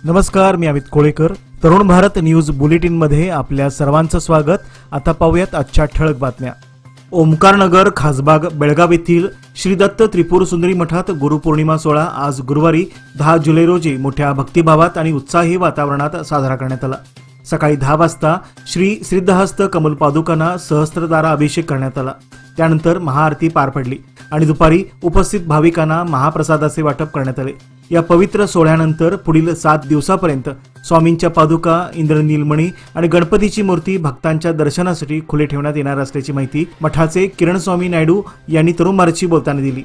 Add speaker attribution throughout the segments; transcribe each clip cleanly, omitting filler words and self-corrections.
Speaker 1: नमस्कार, मी Amit Kolekar. Tarun Bharat news bulletin मध्ये आपल्या सर्वांचं स्वागत. आता पाहूयात आजच्या ठळक बातम्या. ओमकारनगर, खासबाग, बेळगाव येथील श्री दत्त त्रिपुर सुंदरी मठात गुरुपौर्णिमा सोहळा आज गुरुवारी 10 जुलै रोजी मोठ्या भक्तिभावात आणि उत्साही वातावरणात साजरा करण्यात आला. सकाळी 10 वाजता श्री सिद्धहस्त कमल पादुकांना सहस्त्रधारा अभिषेक करण्यात आला. त्यानंतर महाआरती पार पडली आणि दुपारी उपस्थित भाविकांना महाप्रसादाचे वाटप करण्यात आले. या पवित्र सोहळ्यानंतर पुढील 7 दिवसापर्यंत स्वामींच्या पादुका, इंद्रनीलमणी आणि गणपतीची मूर्ती भक्तांच्या दर्शनासाठी खुले ठेवण्यात येणार असल्याची माहिती मठाचे किरणस्वामी नायडू यांनी तरुण भारतशी बोलताना दिली.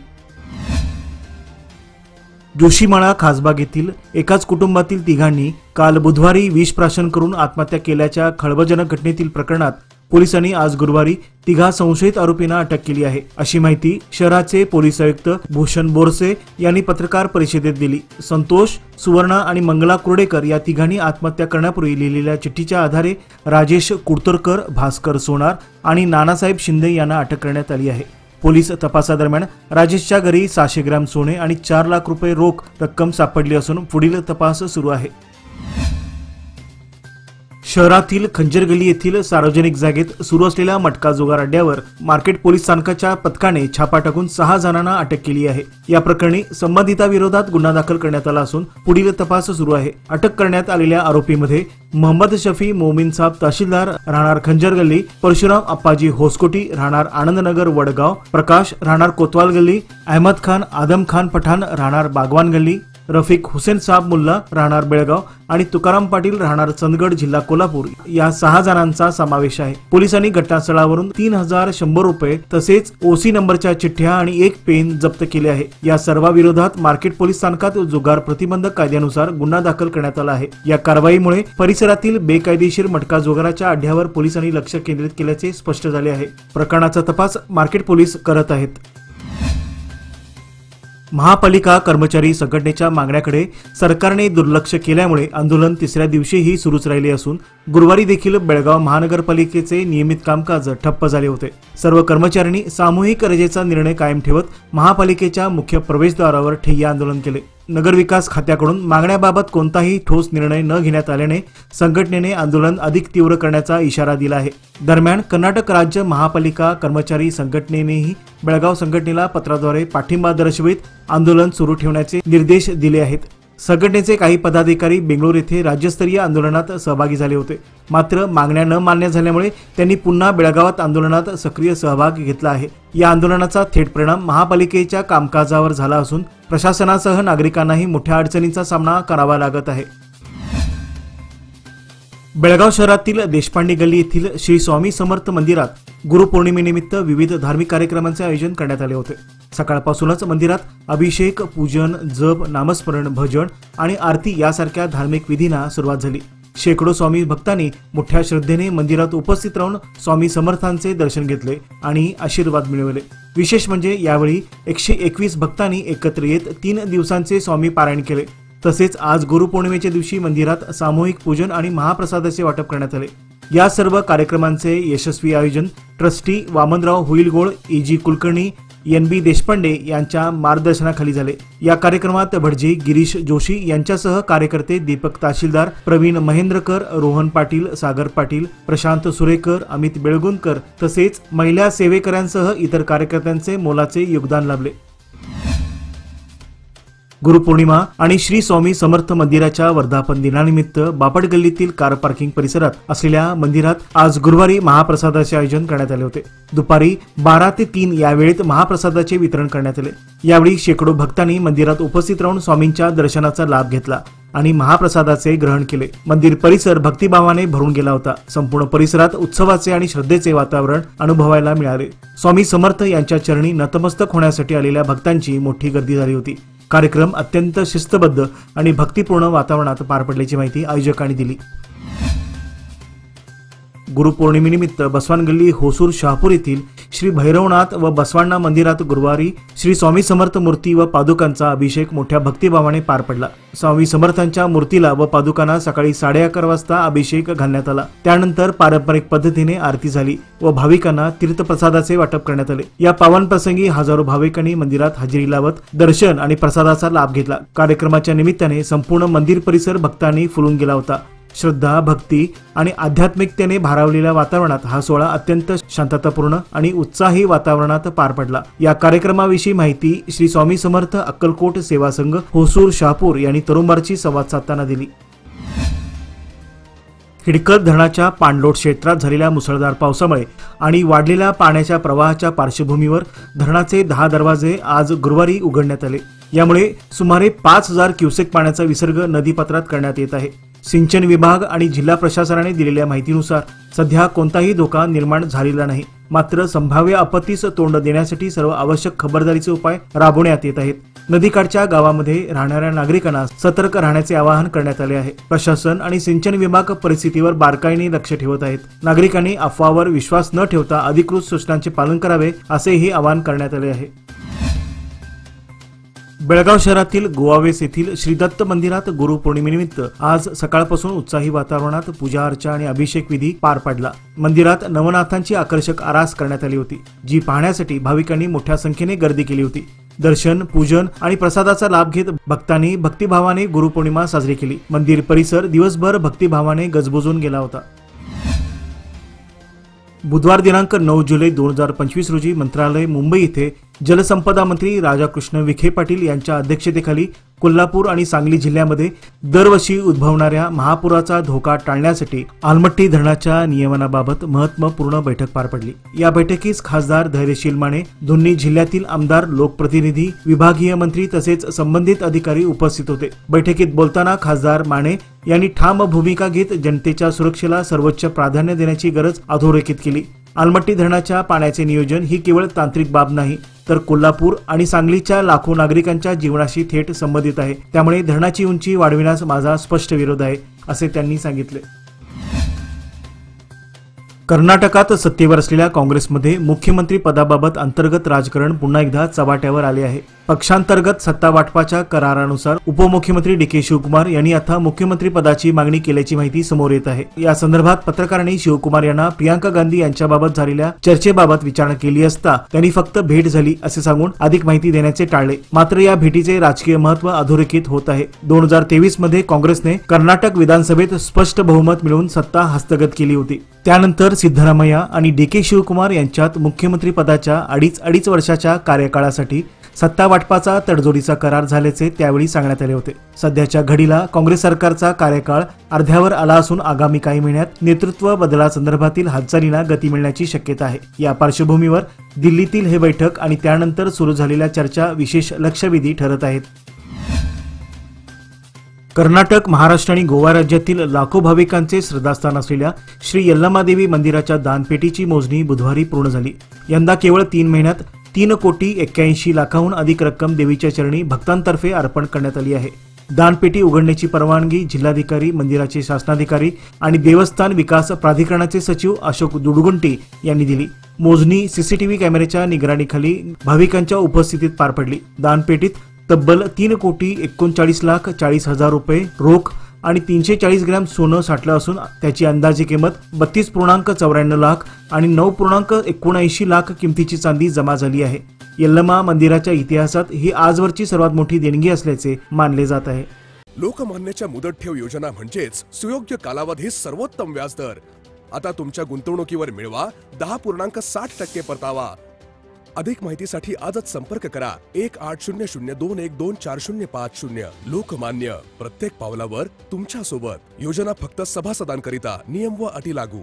Speaker 1: जोशीमाळा, खासबाग येथील एकाच कुटुंबातील तिघांनी काल बुधवारी विष प्राशन करून आत्महत्या केल्याच्या खळबळजनक घटनेतील प्रकरणात पोलिसांनी आज गुरुवारी तिघा संशयित आरोपींना अटक केली आहे, अशी माहिती शहराचे पोलीस आयुक्त भूषण बोरसे यांनी पत्रकार परिषदेत दिली. संतोष, सुवर्णा आणि मंगला कुर्डेकर या तिघांनी आत्महत्या करण्यापूर्वी लिहिलेल्या चिठ्ठीच्या आधारे राजेश कुडतरकर, भास्कर सोनार आणि नानासाहेब शिंदे यांना अटक करण्यात आली आहे. पोलीस तपासादरम्यान राजेशच्या घरी 600 ग्रॅम सोने आणि 4 लाख रुपये रोख रक्कम सापडली असून पुढील तपास सुरू आहे. शहरातील खंजर गल्ली येथील सार्वजनिक जागेत सुरू असलेल्या मटका जुगार अड्ड्यावर मार्केट पोलीस स्थानकाच्या पथकाने छापा टाकून 6 जणांना अटक केली आहे. या प्रकरणी संबंधिताविरोधात गुन्हा दाखल करण्यात आला असून पुढील तपास सुरू आहे. अटक करण्यात आलेल्या आरोपीमध्ये मोहम्मद शफी मोमीन साब तहसीलदार राहणार खंजर गल्ली, परशुराम अप्पाजी होसकोटी राहणार आनंदनगर वडगाव, प्रकाश राहणार कोतवाल गल्ली, अहमद खान आदम खान पठाण राहणार बागवान गल्ली, रफिक हुसेन साब मुल्ला राहणार बेळगाव आणि तुकाराम पाटील राहणार चंदगड जिल्हा कोल्हापूर या 6 जणांचा समावेश आहे. पोलिसांनी घटनास्थळावरून 3100 रुपये तसेच ओसी नंबरच्या चिठ्ठ्या आणि 1 पेन जप्त केले आहे. या सर्वांविरोधात मार्केट पोलीस स्थानकात जुगार प्रतिबंधक कायद्यानुसार गुन्हा दाखल करण्यात आला आहे. या कारवाईमुळे परिसरातील बेकायदेशीर मटका जुगाराच्या अड्ड्यावर पोलिसांनी लक्ष केंद्रित केल्याचे स्पष्ट झाले आहे. प्रकरणाचा तपास मार्केट पोलीस करत आहेत. महापालिका कर्मचारी संघटनेच्या मागण्याकडे सरकारने दुर्लक्ष केल्यामुळे आंदोलन 3ऱ्या दिवशीही सुरूच राहिले असून गुरुवारी देखील बेळगाव महानगरपालिकेचे नियमित कामकाज ठप्प झाले होते. सर्व कर्मचाऱ्यांनी सामूहिक रजेचा निर्णय कायम ठेवत महापालिकेच्या मुख्य प्रवेशद्वारावर ठिय्या आंदोलन केले. नगरविकास खात्याकडून मागण्याबाबत कोणताही ठोस निर्णय न घेण्यात आल्याने संघटनेने आंदोलन अधिक तीव्र करण्याचा इशारा दिला आहे. दरम्यान कर्नाटक राज्य महापालिका कर्मचारी संघटनेनेही बेळगाव संघटनेला पत्राद्वारे पाठिंबा दर्शवित आंदोलन सुरू ठेवण्याचे निर्देश दिले आहेत. संघटनेचे काही पदाधिकारी बेंगळूर येथे राज्यस्तरीय आंदोलनात सहभागी झाले होते. मात्र मागण्या न मान्य झाल्यामुळे त्यांनी पुन्हा बेळगावात आंदोलनात सक्रिय सहभाग घेतला आहे. या आंदोलनाचा थेट परिणाम महापालिकेच्या कामकाजावर झाला असून प्रशासनासह नागरिकांनाही मोठ्या अडचणींचा सामना करावा लागत आहे. बेळगाव शहरातील देशपांडे गल्ली येथील श्री स्वामी समर्थ मंदिरात गुरुपौर्णिमेनिमित्त विविध धार्मिक कार्यक्रमांचे आयोजन करण्यात आले होते. सकाळपासूनच मंदिरात अभिषेक, पूजन, जप, नामस्मरण, भजन आणि आरती यासारख्या धार्मिक विधींना सुरुवात झाली. शेकडो स्वामी भक्तांनी मोठ्या श्रद्धेने मंदिरात उपस्थित राहून स्वामी समर्थांचे दर्शन घेतले आणि आशीर्वाद मिळवले. विशेष म्हणजे यावेळी 121 भक्तांनी एकत्र येत 3 दिवसांचे स्वामी पारायण केले. तसेच आज गुरुपौर्णिमेच्या दिवशी मंदिरात सामूहिक पूजन आणि महाप्रसादाचे वाटप करण्यात आले. या सर्व कार्यक्रमांचे यशस्वी आयोजन trustee Vamanrao Huilgol, EG Kulkarni, NB Deshpande यांच्या मार्गदर्शनाखाली झाले. या कार्यक्रमात भटजी गिरीश जोशी यांच्यासह कार्यकर्ते दीपक तहसीलदार, प्रवीण महेंद्रकर, रोहन पाटील, सागर पाटील, प्रशांत सुरेकर, अमित बेळगुणकर तसेच महिला सेवेकऱ्यांसह इतर कार्यकर्त्यांचे मोलाचे योगदान लाभले. गुरुपौर्णिमा आणि श्री स्वामी समर्थ मंदिराच्या वर्धापन दिनानिमित्त बापट गल्लीतील कार पार्किंग परिसरात असलेल्या मंदिरात आज गुरुवारी महाप्रसादाचे आयोजन करण्यात आले होते. दुपारी 12 ते 3 या वेळेत महाप्रसादाचे वितरण करण्यात आले. यावेळी शेकडो भक्तांनी मंदिरात उपस्थित राहून स्वामींच्या दर्शनाचा लाभ घेतला आणि महाप्रसादाचे ग्रहण केले. मंदिर परिसर भक्तिभावाने भरून गेला होता. संपूर्ण परिसरात उत्सवाचे आणि श्रद्धेचे वातावरण अनुभवायला मिळाले. स्वामी समर्थ यांच्या चरणी नतमस्तक होण्यासाठी आलेल्या भक्तांची मोठी गर्दी झाली होती. कार्यक्रम अत्यंत शिस्तबद्ध आणि भक्तिपूर्ण वातावरणात पार पडल्याची माहिती आयोजकांनी दिली. गुरुपौर्णिमेनिमित्त बसवानगल्ली होसूर शहापूर येथील श्री भैरवनाथ व बसवांना मंदिरात गुरुवारी श्री स्वामी समर्थ मूर्ती व पादुकांचा अभिषेक मोठ्या भक्तिभावाने पार पडला। स्वामी समर्थांच्या मूर्तीला व पादुकांना सकाळी 11:30 वाजता अभिषेक घालण्यात आला। त्यानंतर पारंपरिक पद्धतीने आरती झाली व भाविकांना तीर्थप्रसादाचे वाटप करण्यात आले। या पावन प्रसंगी हजारो भाविकांनी मंदिरात हजेरी लावत दर्शन आणि प्रसादाचा लाभ घेतला। कार्यक्रमाच्या निमित्ताने संपूर्ण मंदिर परिसर भक्तांनी फुलून गेला होता। श्रद्धा, भक्ती आणि आध्यात्मिकतेने भारावलेल्या वातावरणात हा सोहळा अत्यंत शांततापूर्ण आणि उत्साही वातावरणात पार पडला। या कार्यक्रमाविषयी माहिती श्री स्वामी समर्थ अक्कलकोट सेवा संघ होसूर शहापूर यांनी तरुणबारची संवाद साधताना दिली। हिडकल धरणाच्या पाणलोट क्षेत्रात झालेल्या मुसळधार पावसामुळे आणि वाढलेल्या पाण्याच्या प्रवाहाच्या पार्श्वभूमीवर धरणाचे 10 दरवाजे आज गुरुवारी उघडण्यात आले। यामुळे सुमारे 5000 क्युसेक पाण्याचा विसर्ग नदीपात्रात करण्यात येत आहे। सिंचन विभाग आणि जिल्हा प्रशासनाने दिलेल्या माहितीनुसार सध्या कोणताही धोका निर्माण झालेला नाही। मात्र संभाव्य आपत्तीस तोंड देण्यासाठी सर्व आवश्यक खबरदारीचे उपाय राबवण्यात येत आहेत। नदीकाठच्या गावामध्ये राहणाऱ्या नागरिकांना सतर्क राहण्याचे आवाहन करण्यात आले आहे। प्रशासन आणि सिंचन विभाग परिस्थितीवर बारकाईने लक्ष ठेवत आहेत। नागरिकांनी अफवावर विश्वास न ठेवता अधिकृत सूचनांचे पालन करावे असेही आवाहन करण्यात आले आहे। बेळगाव शहरातील गोवावेस येथील श्री दत्त मंदिरात गुरुपौर्णिमेनिमित्त आज सकाळपासून उत्साही वातावरणात पूजा अर्चा आणि अभिषेक विधी पार पडला। मंदिरात नवनाथांची आकर्षक आरास करण्यात आली होती, जी पाहण्यासाठी भाविकांनी मोठ्या संख्येने गर्दी केली होती। दर्शन, पूजन आणि प्रसादाचा लाभ घेत भक्तांनी भक्तिभावाने गुरुपौर्णिमा साजरी केली। मंदिर परिसर दिवसभर भक्तिभावाने गजबजून गेला होता। बुधवार दिनांक 9 जुलै 2025 रोजी मंत्रालय मुंबई येथे जलसंपदा मंत्री राधाकृष्ण विखे पाटील यांच्या अध्यक्षतेखाली कोल्हापूर आणि सांगली जिल्ह्यामध्ये दरवर्षी उद्भवणाऱ्या महापुराचा धोका टाळण्यासाठी आलमट्टी धरणाच्या नियमनाबाबत महत्त्वपूर्ण बैठक पार पडली। या बैठकीस खासदार धैर्यशील माने, दोन्ही जिल्ह्यातील आमदार, लोकप्रतिनिधी, विभागीय मंत्री तसेच संबंधित अधिकारी उपस्थित होते। बैठकीत बोलताना खासदार माने यांनी ठाम भूमिका घेत जनतेच्या सुरक्षेला सर्वोच्च प्राधान्य देण्याची गरज अधोरेखित केली। आलमट्टी धरणाच्या पाण्याचे नियोजन ही केवळ तांत्रिक बाब नाही, तर कोल्हापूर आणि सांगलीच्या लाखो नागरिकांच्या जीवनाशी थेट संबंधित आहे। त्यामुळे धरणाची उंची वाढविण्यास माझा स्पष्ट विरोध आहे, असे त्यांनी सांगितले। कर्नाटकात सत्तेवर असलेल्या काँग्रेसमध्ये मुख्यमंत्री पदाबाबत अंतर्गत राजकारण पुन्हा एकदा चव्हाट्यावर आले आहे। पक्षांतर्गत सत्ता वाटपाच्या करारानुसार उपमुख्यमंत्री डी.के. शिवकुमार यांनी आता मुख्यमंत्री पदाची मागणी केल्याची माहिती समोर येत आहे। या संदर्भात पत्रकारांनी शिवकुमार यांना प्रियांका गांधी यांच्याबाबत झालेल्या चर्चेबाबत विचारणा केली असता त्यांनी फक्त भेट झाली असे सांगून अधिक माहिती देण्याचे टाळले। मात्र या भेटीचे राजकीय महत्त्व अधोरेखित होत आहे। 2023 मध्ये काँग्रेसने कर्नाटक विधानसभेत स्पष्ट बहुमत मिळवून सत्ता हस्तगत केली होती। त्यानंतर सिद्धरामय्या आणि डी.के. शिवकुमार यांच्यात मुख्यमंत्री पदाच्या अडीच वर्षाच्या कार्यकाळासाठी सत्ता वाटपाचा तडजोडीचा करार झाल्याचे त्यावेळी सांगण्यात आले होते। सध्याच्या घडीला काँग्रेस सरकारचा कार्यकाळ अर्ध्यावर आला असून आगामी काही महिन्यात नेतृत्व बदलासंदर्भातील हालचालींना गती मिळण्याची शक्यता आहे। या पार्श्वभूमीवर दिल्लीतील हे बैठक आणि त्यानंतर सुरू झालेल्या चर्चा विशेष लक्षवेधी ठरत आहेत। कर्नाटक, महाराष्ट्र आणि गोवा राज्यातील लाखो भाविकांचे श्रद्धास्थान असलेल्या श्री यल्लमादेवी मंदिराच्या दानपेटीची मोजणी बुधवारी पूर्ण झाली। यंदा केवळ 3 महिन्यात 3,81,00,000 अधिक रक्कम देवीच्या चरणी भक्तांतर्फे अर्पण करण्यात आली आहे। दानपेटी उघडण्याची परवानगी जिल्हाधिकारी, मंदिराचे शासनाधिकारी आणि देवस्थान विकास प्राधिकरणाचे सचिव अशोक दुडगुंटी यांनी दिली। मोजणी सीसीटीव्ही कॅमेऱ्याच्या निगराणीखाली भाविकांच्या उपस्थितीत पार पडली। दानपेटीत तब्बल 3,39,40,000 रुपये रोख आणि 340 ग्रॅम सोनं साठलं असून त्याची अंदाजे किंमत 32.94 लाख आणि 9.79 लाख किमतीची चांदी जमा झाली आहे। यल्लमा मंदिराच्या इतिहासात ही आजवरची सर्वात मोठी देणगी असल्याचे मानले जात आहे।
Speaker 2: लोकमान्यच्या मुदत ठेव योजना म्हणजेच सुयोग्य कालावधी सर्वोत्तम व्याजदर। आता तुमच्या गुंतवणुकीवर मिळवा 10.60% परतावा। अधिक माहितीसाठी आजच संपर्क करा 1800212405। लोकमान्य, प्रत्येक पावलावर तुमच्या सोबत। योजना फक्त सभासदांकरिता, नियम व अटी लागू।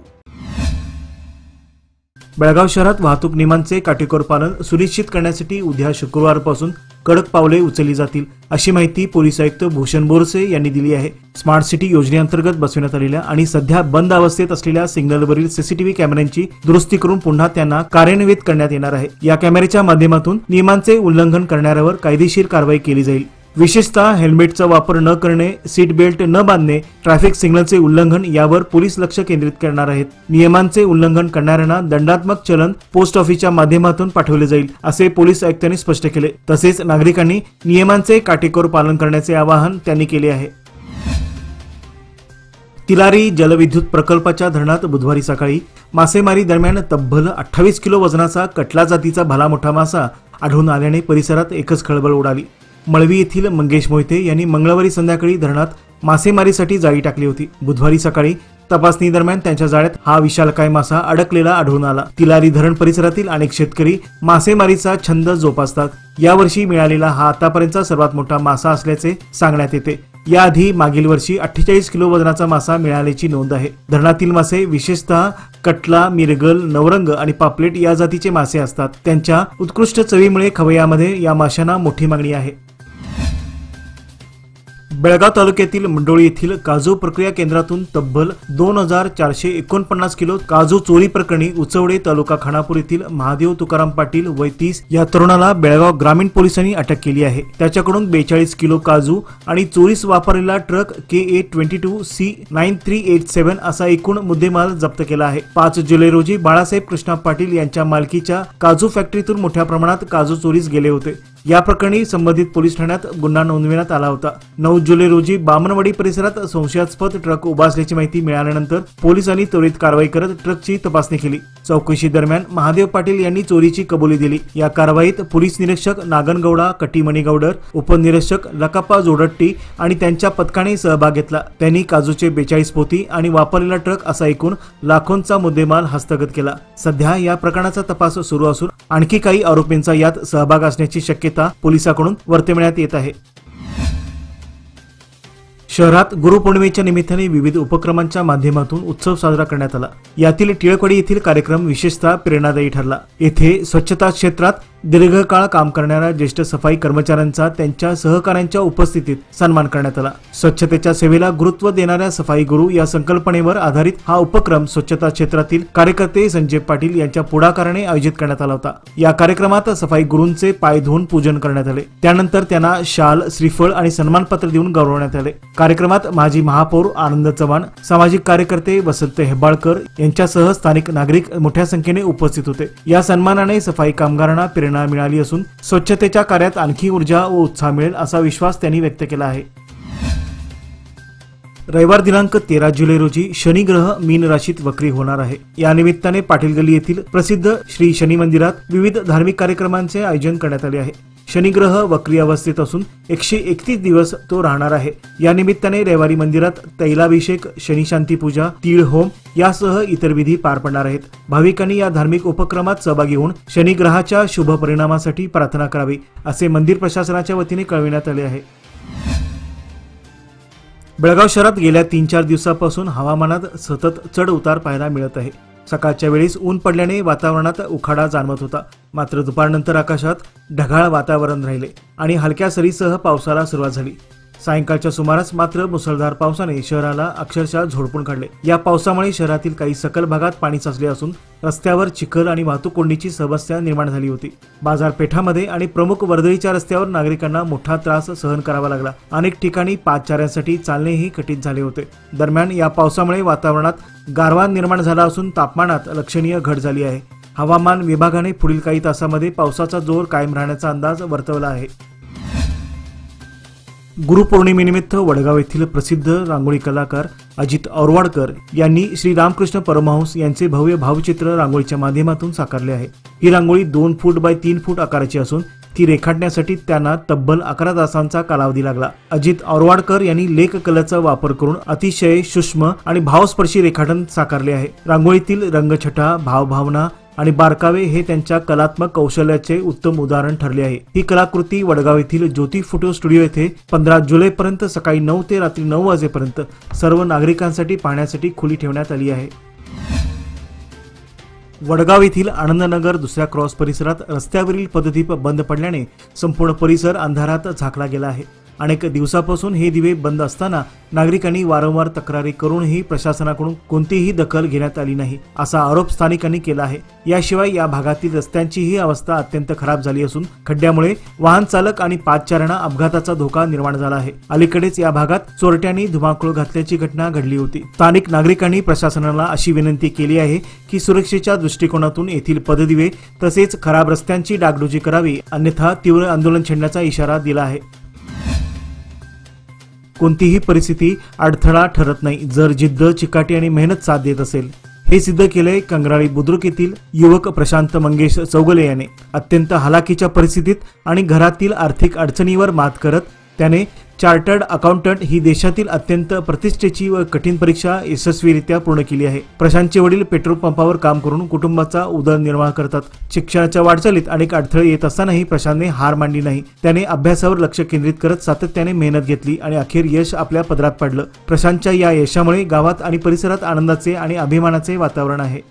Speaker 1: बेळगाव शहरात वाहतूक नियमांचे काटेकोर पालन सुनिश्चित करण्यासाठी उद्या शुक्रवारपासून कडक पावले उचलली जातील, अशी माहिती पोलीस आयुक्त भूषण बोरसे यांनी दिली आहे। स्मार्ट सिटी योजनेअंतर्गत बसवण्यात आलेल्या आणि सध्या बंद अवस्थेत असलेल्या सिग्नलवरील सीसीटीव्ही कॅमेऱ्यांची दुरुस्ती करून पुन्हा त्यांना कार्यान्वित करण्यात येणार आहे। या कॅमेऱ्याच्या माध्यमातून नियमांचे उल्लंघन करणाऱ्यावर कायदेशीर कारवाई केली जाईल। विशेषतः हेल्मेटचा वापर न करणे, सीट बेल्ट न बांधणे, ट्रॅफिक सिग्नलचे उल्लंघन यावर पोलीस लक्ष केंद्रित करणार आहेत. नियमांचे उल्लंघन करणाऱ्यांना दंडात्मक चलन पोस्ट ऑफिसच्या माध्यमातून पाठवले जाईल असे पोलीस आयुक्तांनी स्पष्ट केले. तसेच नागरिकांनी नियमांचे काटेकोर पालन करण्याचे आवाहन त्यांनी केले आहे. तिलारी जलविद्युत प्रकल्पाच्या धरणात बुधवारी सकाळी मासेमारी दरम्यान तब्बल 28 किलो वजनाचा कटला जातीचा भला मोठा मासा आढळून आल्याने परिसरात एकच खळबळ उडाली. मळवी येथील मंगेश मोहिते यांनी मंगळवारी संध्याकाळी धरणात मासेमारीसाठी जाळी टाकली होती. बुधवारी सकाळी तपासणी दरम्यान त्यांच्या जाळ्यात हा विशालकाय मासा अडकलेला आढळून आला. तिलारी धरण परिसरातील अनेक शेतकरी मासेमारीचा छंद जोपासतात. यावर्षी मिळालेला हा आतापर्यंतचा सर्वात मोठा मासा असल्याचे सांगण्यात येते. याआधी मागील वर्षी 48 किलो वजनाचा मासा मिळाल्याची नोंद आहे. धरणातील मासे विशेषतः कटला, मिरगल, नवरंग आणि पापलेट या जातीचे मासे असतात. त्यांच्या उत्कृष्ट चवीमुळे खवय्यामध्ये या माशांना मोठी मागणी आहे. बेळगाव तालुक्यातील मंडोळी येथील काजू प्रक्रिया केंद्रातून तब्बल 2449 किलो काजू चोरी प्रकरणी उचवडे तालुका खानापूर येथील महादेव तुकाराम पाटील वय 30 या तरुणाला बेळगाव ग्रामीण पोलिसांनी अटक केली आहे. त्याच्याकडून 42 किलो काजू आणि चोरीस वापरलेला ट्रक KA22C9387 असा एकूण मुद्देमाल जप्त केला आहे. 5 जुलै रोजी बाळासाहेब कृष्णा पाटील यांच्या मालकीच्या काजू फॅक्टरीतून मोठ्या प्रमाणात काजू चोरीस गेले होते. या प्रकरणी संबंधित पोलीस ठाण्यात गुन्हा नोंदविण्यात आला होता. 9 जुलै रोजी बामणवाडी परिसरात संशयास्पद ट्रक उभा असल्याची माहिती मिळाल्यानंतर पोलिसांनी त्वरित कारवाई करत ट्रकची तपासणी केली. चौकशी दरम्यान महादेव पाटील यांनी चोरीची कबुली दिली. या कारवाईत पोलीस निरीक्षक नागनगौडा कटीमणीगौडर, उपनिरीक्षक लकाप्पा जोडट्टी आणि त्यांच्या पथकाने सहभाग घेतला. त्यांनी काजूचे 42 पोती आणि वापरलेला ट्रक असा एकूण लाखोंचा मुद्देमाल हस्तगत केला. सध्या या प्रकरणाचा तपास सुरू असून आणखी काही आरोपींचा यात सहभाग असण्याची शक्यता पोलिसांकडून वर्तवण्यात येत आहे. शहरात गुरुपौर्णिमेच्या निमित्ताने विविध उपक्रमांच्या माध्यमातून उत्सव साजरा करण्यात आला. यातील टिळकवाडी येथील कार्यक्रम विशेषतः प्रेरणादायी ठरला. येथे स्वच्छता क्षेत्रात दीर्घकाळ काम करणाऱ्या ज्येष्ठ सफाई कर्मचाऱ्यांचा त्यांच्या सहकाऱ्यांच्या उपस्थितीत सन्मान करण्यात आला. स्वच्छतेच्या सेवेला गुरुत्व देणाऱ्या सफाई गुरु या संकल्पनेवर आधारित हा उपक्रम स्वच्छता क्षेत्रातील कार्यकर्ते संजय पाटील यांच्या पुढाकाराने आयोजित करण्यात आला होता. या कार्यक्रमात सफाई गुरूंचे पाय धुवून पूजन करण्यात आले. त्यानंतर त्यांना शाल, श्रीफळ आणि सन्मानपत्र देऊन गौरवण्यात आले. कार्यक्रमात माजी महापौर आनंद चव्हाण, सामाजिक कार्यकर्ते वसंत हेब्बाळकर यांच्यासह स्थानिक नागरिक मोठ्या संख्येने उपस्थित होते. या सन्मानाने सफाई कामगारांना प्रेरणा मिळाली असून स्वच्छतेच्या कार्यात आणखी ऊर्जा व उत्साह मिळेल असा विश्वास त्यांनी व्यक्त केला आहे. रविवार दिनांक 13 जुलै रोजी शनी ग्रह मीन राशीत वक्री होणार आहे. या निमित्ताने पाटील गल्ली येथील प्रसिद्ध श्री शनी मंदिरात विविध धार्मिक कार्यक्रमांचे आयोजन करण्यात आले आहे. शनी ग्रह वक्री अवस्थेत असून 131 दिवस तो राहणार आहे. या निमित्ताने रविवारी मंदिरात तैलाभिषेक, शनी शांती पूजा, तीळ होम यासह इतर विधी पार पडणार आहेत. भाविकांनी या धार्मिक उपक्रमात सहभागी होऊन शनी ग्रहाच्या शुभ परिणामासाठी प्रार्थना करावी असे मंदिर प्रशासनाच्या वतीने कळविण्यात आले आहे. बेळगाव शहरात गेल्या 3-4 दिवसापासून हवामानात सतत चढ उतार पाहायला मिळत आहे. सकाळच्या वेळेस ऊन पडल्याने वातावरणात उखाडा जाणवत होता. मात्र दुपारनंतर आकाशात ढगाळ वातावरण राहिले आणि हलक्या सरीसह पावसाला सुरुवात झाली. सायंकाळच्या सुमारास मात्र मुसळधार पावसाने शहराला अक्षरशः झोडपून काढले. या पावसामुळे शहरातील काही सखल भागात पाणी साचले असून रस्त्यावर चिखल आणि वाहतूक कोंडीची समस्या निर्माण झाली होती. बाजारपेठांमध्ये आणि प्रमुख वर्दळीच्या रस्त्यावर नागरिकांना मोठा त्रास सहन करावा लागला. अनेक ठिकाणी पादचाऱ्यांसाठी चालणेही कठीण झाले होते. दरम्यान या पावसामुळे वातावरणात गारवा निर्माण झाला असून तापमानात लक्षणीय घट झाली आहे. हवामान विभागाने पुढील काही तासांमध्ये पावसाचा जोर कायम राहण्याचा अंदाज वर्तवला आहे. गुरुपौर्णिमेनिमित्त वडगाव येथील प्रसिद्ध रांगोळी कलाकार अजित औरवाडकर यांनी श्री रामकृष्ण परमहंस यांचे भव्य भावचित्र रांगोळीच्या माध्यमातून साकारले आहे. ही रांगोळी 2 फूट बाय 3 फूट आकाराची असून ती रेखाटण्यासाठी त्यांना तब्बल 11 तासांचा कालावधी लागला. अजित औरवाडकर यांनी लेख कलरचा वापर करून अतिशय सूक्ष्म आणि भावस्पर्शी रेखाटन साकारले आहे. रांगोळीतील रंगछटा, भावभावना आणि बारकावे हे त्यांच्या कलात्मक कौशल्याचे उत्तम उदाहरण ठरले आहे. ही कलाकृती वडगाव येथील ज्योती फोटो स्टुडिओ येथे 15 जुलैपर्यंत सकाळी 9 ते रात्री 9 वाजेपर्यंत सर्व नागरिकांसाठी पाहण्यासाठी खुली ठेवण्यात आली आहे. वडगाव येथील आनंदनगर दुसऱ्या क्रॉस परिसरात रस्त्यावरील पददीप बंद पडल्याने संपूर्ण परिसर अंधारात झाकला गेला आहे. अनेक दिवसापासून हे दिवे बंद असताना नागरिकांनी वारंवार तक्रारी करूनही प्रशासनाकडून कोणतीही दखल घेण्यात आली नाही, असा आरोप स्थानिकांनी केला आहे। याशिवाय या भागातील रस्त्यांचीही अवस्था अत्यंत खराब झाली असून खड्ड्यामुळे वाहन चालक आणि पादचाऱ्यांना अपघाताचा धोका निर्माण झाला आहे। अलीकडेच या भागात चोरट्यांनी धुमाकूळ घातल्याची घटना घडली होती। स्थानिक नागरिकांनी प्रशासनाला अशी विनंती केली आहे की सुरक्षेच्या दृष्टिकोनातून येथील पददिवे तसेच खराब रस्त्यांची डागडुजी करावी, अन्यथा तीव्र आंदोलन छेडण्याचा इशारा दिला आहे। कोणतीही परिस्थिती अडथळा ठरत नाही जर जिद्द, चिकाटी आणि मेहनत साथ देत असेल। हे सिद्ध केले कंगराळी बुद्रुक येथील युवक प्रशांत मंगेश चौगले याने। अत्यंत हलाखीच्या परिस्थितीत आणि घरातील आर्थिक अडचणीवर मात करत त्याने चार्टर्ड अकाउंटंट ही देशातील अत्यंत प्रतिष्ठेची व कठीण परीक्षा यशस्वीरित्या पूर्ण केली आहे। प्रशांतचे वडील पेट्रोल पंपावर काम करून कुटुंबाचा उदरनिर्वाह करतात। शिक्षणाच्या वाटचालीत अनेक अडथळे येत असतानाही प्रशांतने हार मानली नाही। त्याने अभ्यासावर लक्ष केंद्रित करत सातत्याने मेहनत घेतली आणि अखेर यश आपल्या पदरात पडलं। प्रशांतच्या या यशामुळे गावात आणि परिसरात आनंदाचे आणि अभिमानाचे वातावरण आहे।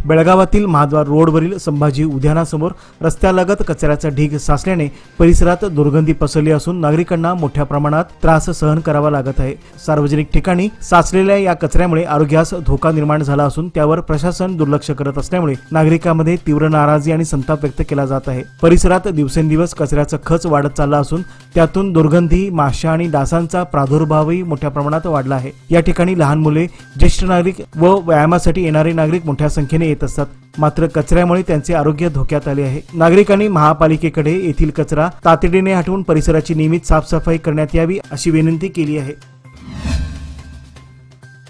Speaker 1: बेळगावातील महाद्वार रोडवरील संभाजी उद्यानासमोर रस्त्यालगत कचऱ्याचा ढीग साचल्याने परिसरात दुर्गंधी पसरली असून नागरिकांना मोठ्या प्रमाणात त्रास सहन करावा लागत आहे। सार्वजनिक ठिकाणी साचलेल्या या कचऱ्यामुळे आरोग्यास धोका निर्माण झाला असून त्यावर प्रशासन दुर्लक्ष करत असल्यामुळे नागरिकांमध्ये तीव्र नाराजी आणि संताप व्यक्त केला जात आहे। परिसरात दिवसेंदिवस कचऱ्याचा खच वाढत चालला असून त्यातून दुर्गंधी, माशा आणि डासांचा प्रादुर्भावही मोठ्या प्रमाणात वाढला आहे। या ठिकाणी लहान मुले, ज्येष्ठ नागरिक व व्यायामासाठी येणारे नागरिक मोठ्या संख्येने येत असतात, मात्र कचऱ्यामुळे त्यांचे आरोग्य धोक्यात आले आहे। नागरिकांनी महापालिकेकडे येथील कचरा तातडीने हटवून परिसराची नियमित साफसफाई करण्यात यावी अशी विनंती केली आहे।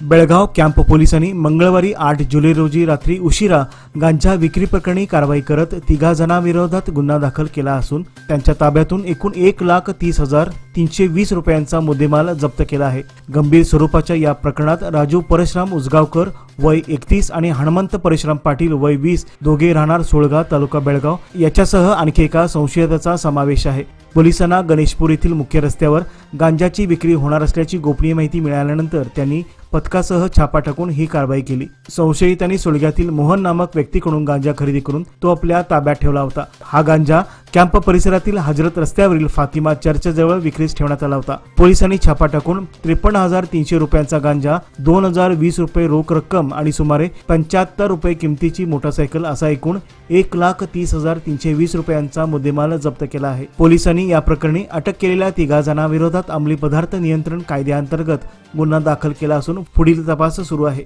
Speaker 1: बेळगाव कॅम्प पोलिसांनी मंगळवारी 8 जुलै रोजी रात्री उशिरा गांजा विक्री प्रकरणी कारवाई करत 3 जणांविरोधात गुन्हा दाखल केला असून त्यांच्या ताब्यातून एकूण 1,30,320 रुपयांचा मुद्देमाल जप्त केला आहे। गंभीर स्वरूपाच्या या प्रकरणात राजू परशुराम उजगावकर वय 31 आणि हनुमंत परशुराम पाटील वय 20 दोघे राहणार सोळगाव तालुका बेळगाव याच्यासह आणखी एका संशयिताचा समावेश आहे। पोलिसांना गणेशपूर येथील मुख्य रस्त्यावर गांजाची विक्री होणार असल्याची गोपनीय माहिती मिळाल्यानंतर त्यांनी पथकासह छापा टाकून ही कारवाई केली। संशयितांनी सोळग्यातील मोहन नामक व्यक्तीकडून गांजा खरेदी करून तो आपल्या ताब्यात ठेवला होता। हा गांजा कॅम्प परिसरातील हजरत रस्त्यावरील फातिमा चर्चजवळ विक्रीस ठेवण्यात आला होता। पोलिसांनी छापा टाकून 53,300 रुपयांचा गांजा, 2,020 रुपये रोख रक्कम आणि सुमारे 75 रुपये किमतीची मोटरसायकल असा एकूण 1,30,320 रुपयांचा मुद्देमाल जप्त केला आहे। पोलिसांनी या प्रकरणी अटक केलेल्या 3 जणांविरोधात अंमली पदार्थ नियंत्रण कायद्याअंतर्गत गुन्हा दाखल केला असून पुढील तपास सुरू आहे।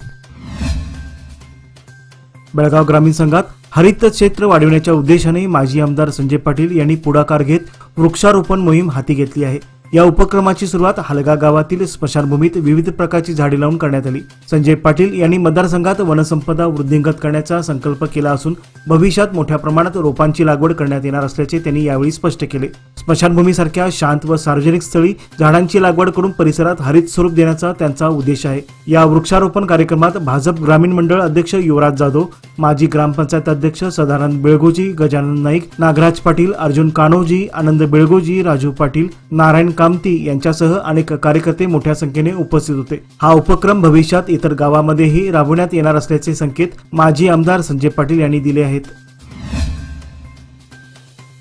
Speaker 1: बेळगाव ग्रामीण संघात हरित क्षेत्र वाढविण्याच्या उद्देशाने माजी आमदार संजय पाटील यांनी पुढाकार घेत वृक्षारोपण मोहीम हाती घेतली आहे। या उपक्रमाची सुरुवात हलगा गावातील स्मशानभूमीत विविध प्रकारची झाडे लावून करण्यात आली। संजय पाटील यांनी मतदारसंघात वनसंपदा वृद्धिंगत करण्याचा संकल्प केला असून भविष्यात मोठ्या प्रमाणात रोपांची लागवड करण्यात येणार असल्याचे त्यांनी यावेळी स्पष्ट केले। स्मशानभूमीसारख्या शांत व सार्वजनिक स्थळी झाडांची लागवड करून परिसरात हरित स्वरूप देण्याचा त्यांचा उद्देश आहे। या वृक्षारोपण कार्यक्रमात भाजप ग्रामीण मंडळ अध्यक्ष युवराज जाधव, माजी ग्रामपंचायत अध्यक्ष सदानंद बेळगोजी, गजानन नाईक, नागराज पाटील, अर्जुन कानोजी, आनंद बेळगोजी, राजू पाटील, नारायण कामती यांच्यासह अनेक कार्यकर्ते मोठ्या संख्येने उपस्थित होते। हा उपक्रम भविष्यात इतर गावांमध्येही राबवण्यात येणार असल्याचे संकेत माजी आमदार संजय पाटील यांनी दिले आहेत।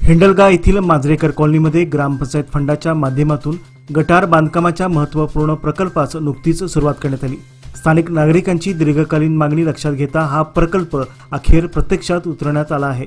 Speaker 1: हिंडलगा येथील मांजरेकर कॉलनीमध्ये ग्रामपंचायत फंडाच्या माध्यमातून गटार बांधकामाच्या महत्त्वपूर्ण प्रकल्पास नुकतीच सुरुवात करण्यात आली। स्थानिक नागरिकांची दीर्घकालीन मागणी लक्षात घेता हा प्रकल्प अखेर प्रत्यक्षात उतरवण्यात आला आहे।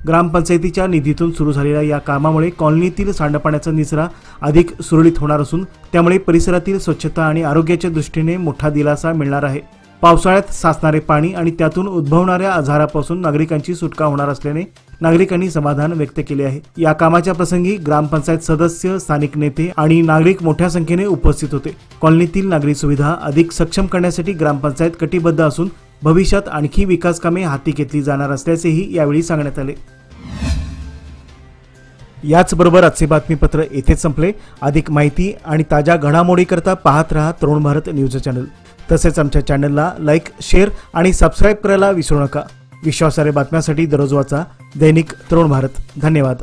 Speaker 1: ग्रामपंचायतीच्या निधीतून सुरू झालेल्या या कामामुळे कॉलनीतील सांडपाण्याचा निचरा अधिक सुरळीत होणार असून त्यामुळे परिसरातील स्वच्छता आणि आरोग्याच्या दृष्टीने मोठा दिलासा मिळणार आहे। पावसाळ्यात साचणारे पाणी आणि त्यातून उद्भवणाऱ्या आजारापासून नागरिकांची सुटका होणार असल्याने नागरिकांनी समाधान व्यक्त केले आहे। या कामाच्या प्रसंगी ग्रामपंचायत सदस्य, स्थानिक नेते आणि नागरिक मोठ्या संख्येने उपस्थित होते। कॉलनीतील नागरी सुविधा अधिक सक्षम करण्यासाठी ग्रामपंचायत कटिबद्ध असून भविष्यात आणखी विकास कामे हाती घेतली जाणार असल्याचेही यावेळी सांगण्यात आले। याचबरोबर आजचे बातमीपत्र येथेच संपले। अधिक माहिती आणि ताज्या घडामोडी करता पाहत रहा तरुण भारत न्यूज चॅनल। तसेच आमच्या चॅनलला लाईक, शेअर आणि सबस्क्राईब करायला विसरू नका। विश्वासार्ह बातम्यांसाठी दररोज वाचा दैनिक तरुण भारत। धन्यवाद।